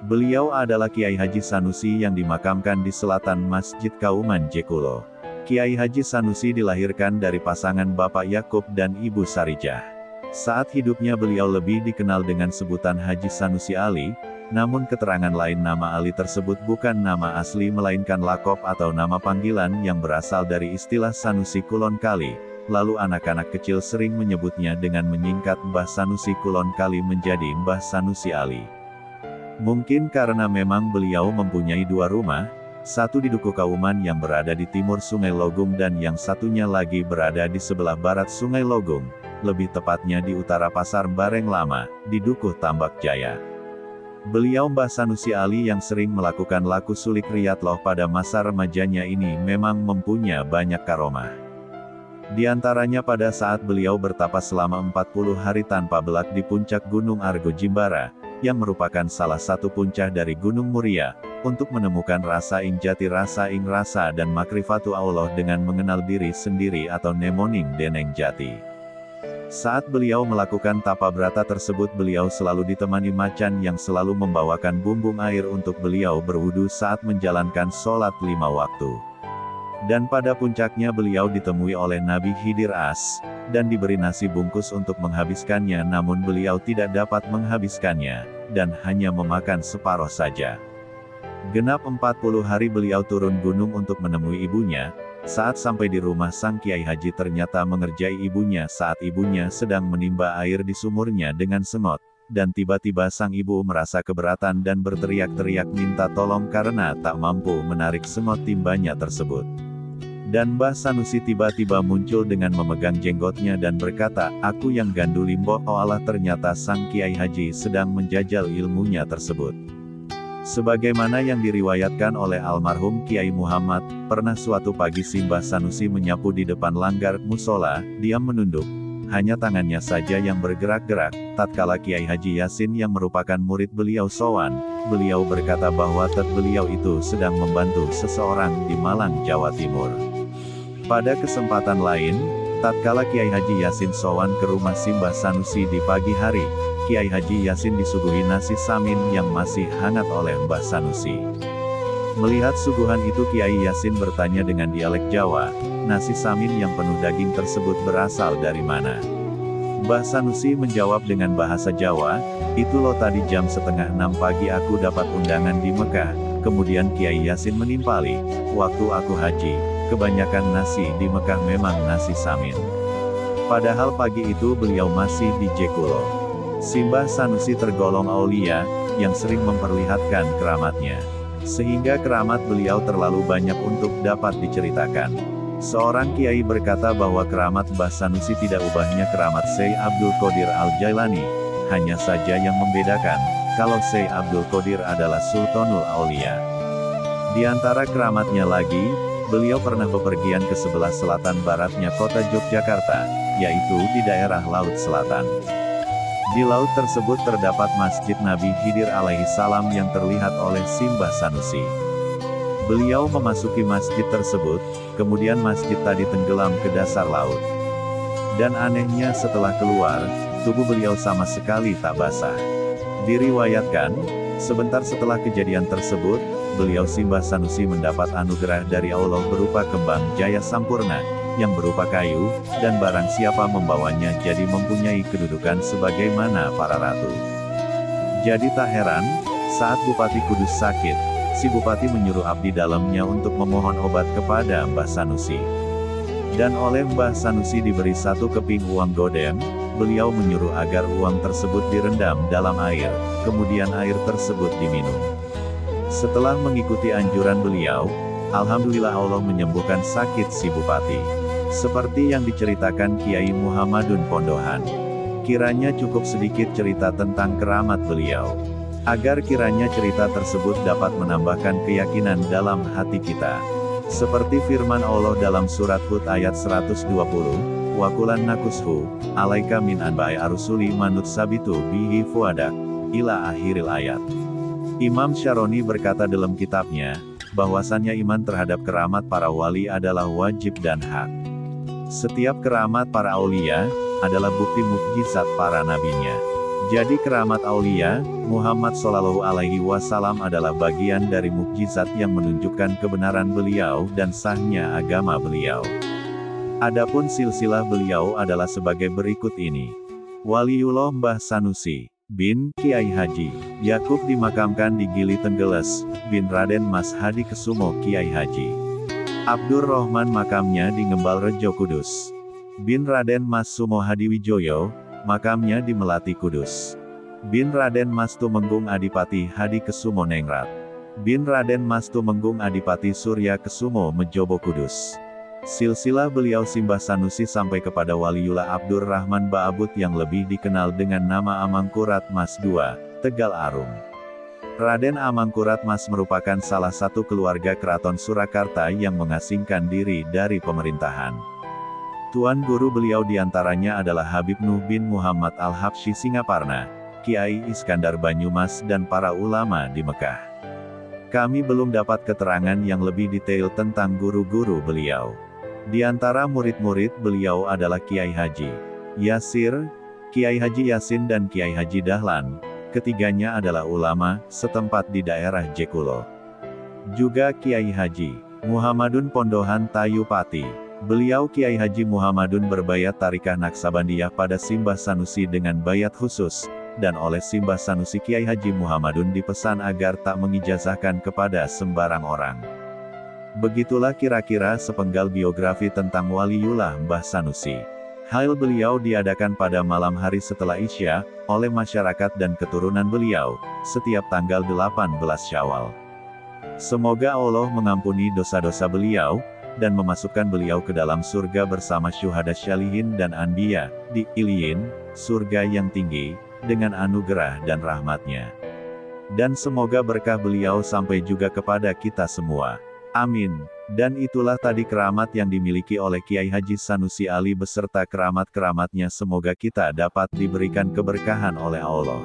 Beliau adalah Kiai Haji Sanusi yang dimakamkan di selatan Masjid Kauman Jekulo. Kiai Haji Sanusi dilahirkan dari pasangan Bapak Yakub dan Ibu Sarijah. Saat hidupnya beliau lebih dikenal dengan sebutan Haji Sanusi Ali, namun keterangan lain nama Ali tersebut bukan nama asli melainkan lakop atau nama panggilan yang berasal dari istilah Sanusi Kulon Kali, lalu anak-anak kecil sering menyebutnya dengan menyingkat Mbah Sanusi Kulon Kali menjadi Mbah Sanusi Ali. Mungkin karena memang beliau mempunyai dua rumah, satu di Dukuh Kauman yang berada di timur Sungai Logung dan yang satunya lagi berada di sebelah barat Sungai Logung, lebih tepatnya di utara Pasar Bareng Lama, di Dukuh Tambak Jaya. Beliau Mbah Sanusi Ali yang sering melakukan laku sulik riyadloh pada masa remajanya ini memang mempunyai banyak karomah. Di antaranya pada saat beliau bertapa selama 40 hari tanpa belak di puncak Gunung Argo Jimbara, yang merupakan salah satu puncak dari Gunung Muria, untuk menemukan rasa ing jati rasa ing rasa dan makrifatu Allah dengan mengenal diri sendiri atau nemoning deneng jati. Saat beliau melakukan tapa brata tersebut beliau selalu ditemani macan yang selalu membawakan bumbung air untuk beliau berwudu saat menjalankan sholat 5 waktu. Dan pada puncaknya beliau ditemui oleh Nabi Khidir As, dan diberi nasi bungkus untuk menghabiskannya namun beliau tidak dapat menghabiskannya, dan hanya memakan separuh saja. Genap 40 hari beliau turun gunung untuk menemui ibunya, saat sampai di rumah sang Kiai Haji ternyata mengerjai ibunya saat ibunya sedang menimba air di sumurnya dengan sengot, dan tiba-tiba sang ibu merasa keberatan dan berteriak-teriak minta tolong karena tak mampu menarik sengot timbanya tersebut. Dan Mbah Sanusi tiba-tiba muncul dengan memegang jenggotnya dan berkata, "Aku yang ganduli mbok." Oh Allah, ternyata sang Kiai Haji sedang menjajal ilmunya tersebut. Sebagaimana yang diriwayatkan oleh almarhum Kiai Muhammad, pernah suatu pagi si Mbah Sanusi menyapu di depan langgar musola, diam menunduk. Hanya tangannya saja yang bergerak-gerak, tatkala Kiai Haji Yasin yang merupakan murid beliau sowan, beliau berkata bahwa beliau itu sedang membantu seseorang di Malang, Jawa Timur. Pada kesempatan lain, tatkala Kiai Haji Yasin sowan ke rumah Mbah Sanusi di pagi hari, Kiai Haji Yasin disuguhi nasi samin yang masih hangat oleh Mbah Sanusi. Melihat suguhan itu Kiai Yasin bertanya dengan dialek Jawa, "Nasi samin yang penuh daging tersebut berasal dari mana?" Mbah Sanusi menjawab dengan bahasa Jawa, "Itu loh tadi jam 5:30 pagi aku dapat undangan di Mekah." Kemudian Kiai Yasin menimpali, "Waktu aku haji, kebanyakan nasi di Mekah memang nasi samin." Padahal pagi itu beliau masih di Jekulo. Mbah Sanusi tergolong aulia, yang sering memperlihatkan keramatnya. Sehingga keramat beliau terlalu banyak untuk dapat diceritakan. Seorang kiai berkata bahwa keramat Mbah Sanusi tidak ubahnya keramat Syekh Abdul Qadir Al-Jailani, hanya saja yang membedakan, kalau Syekh Abdul Qadir adalah Sultanul Aulia. Di antara keramatnya lagi, beliau pernah bepergian ke sebelah selatan baratnya kota Yogyakarta, yaitu di daerah Laut Selatan. Di laut tersebut terdapat Masjid Nabi Khidir alaihi salam yang terlihat oleh Mbah Sanusi. Beliau memasuki masjid tersebut, kemudian masjid tadi tenggelam ke dasar laut. Dan anehnya setelah keluar, tubuh beliau sama sekali tak basah. Diriwayatkan, sebentar setelah kejadian tersebut, beliau Mbah Sanusi mendapat anugerah dari Allah berupa kembang jaya sampurna, yang berupa kayu, dan barang siapa membawanya jadi mempunyai kedudukan sebagaimana para ratu. Jadi tak heran, saat Bupati Kudus sakit, si Bupati menyuruh abdi dalamnya untuk memohon obat kepada Mbah Sanusi. Dan oleh Mbah Sanusi diberi 1 keping uang godem, beliau menyuruh agar uang tersebut direndam dalam air, kemudian air tersebut diminum. Setelah mengikuti anjuran beliau, alhamdulillah Allah menyembuhkan sakit si Bupati. Seperti yang diceritakan Kiai Muhammadun Pondohan. Kiranya cukup sedikit cerita tentang keramat beliau, agar kiranya cerita tersebut dapat menambahkan keyakinan dalam hati kita. Seperti firman Allah dalam surat Hud ayat 120, "Wa kulan nakushu, alaika min anba'i arusuli manut sabitu bihi fuadak," ila akhiril ayat. Imam Syaroni berkata dalam kitabnya, bahwasannya iman terhadap keramat para wali adalah wajib dan hak. Setiap keramat para aulia, adalah bukti mukjizat para nabinya. Jadi keramat aulia, Muhammad Shallallahu Alaihi Wasallam adalah bagian dari mukjizat yang menunjukkan kebenaran beliau dan sahnya agama beliau. Adapun silsilah beliau adalah sebagai berikut ini. Waliullah Mbah Sanusi bin Kiai Haji Yakub dimakamkan di Gili Tenggeles, bin Raden Mas Hadi Kesumo Kiai Haji Abdur Rahman makamnya di Ngembal Rejo Kudus. Bin Raden Mas Sumo Hadiwijoyo, makamnya di Melati Kudus. Bin Raden Mas Tumenggung Adipati Hadi Kesumo Nengrat. Bin Raden Mas Tumenggung Adipati Surya Kesumo Mejobo Kudus. Silsilah beliau Simbah Sanusi sampai kepada Waliullah Abdur Rahman Ba'abut yang lebih dikenal dengan nama Amangkurat Mas II, Tegal Arum. Raden Amangkurat Mas merupakan salah satu keluarga keraton Surakarta yang mengasingkan diri dari pemerintahan. Tuan guru beliau diantaranya adalah Habib Nuh bin Muhammad Al-Habsyi Singaparna, Kiai Iskandar Banyumas dan para ulama di Mekah. Kami belum dapat keterangan yang lebih detail tentang guru-guru beliau. Di antara murid-murid beliau adalah Kiai Haji Yasir, Kiai Haji Yasin dan Kiai Haji Dahlan. Ketiganya adalah ulama setempat di daerah Jekulo. Juga Kiai Haji Muhammadun Pondohan Tayupati. Beliau Kiai Haji Muhammadun berbayat Tarikah Naksabandiyah pada Simbah Sanusi dengan bayat khusus, dan oleh Simbah Sanusi Kiai Haji Muhammadun dipesan agar tak mengijazahkan kepada sembarang orang. Begitulah kira-kira sepenggal biografi tentang Waliullah Mbah Sanusi. Hail beliau diadakan pada malam hari setelah Isya, oleh masyarakat dan keturunan beliau, setiap tanggal 18 Syawal. Semoga Allah mengampuni dosa-dosa beliau, dan memasukkan beliau ke dalam surga bersama syuhada syalihin dan anbiya, di Iliyin, surga yang tinggi, dengan anugerah dan rahmatnya. Dan semoga berkah beliau sampai juga kepada kita semua. Amin. Dan itulah tadi keramat yang dimiliki oleh Kiai Haji Sanusi Ali beserta keramat-keramatnya, semoga kita dapat diberikan keberkahan oleh Allah.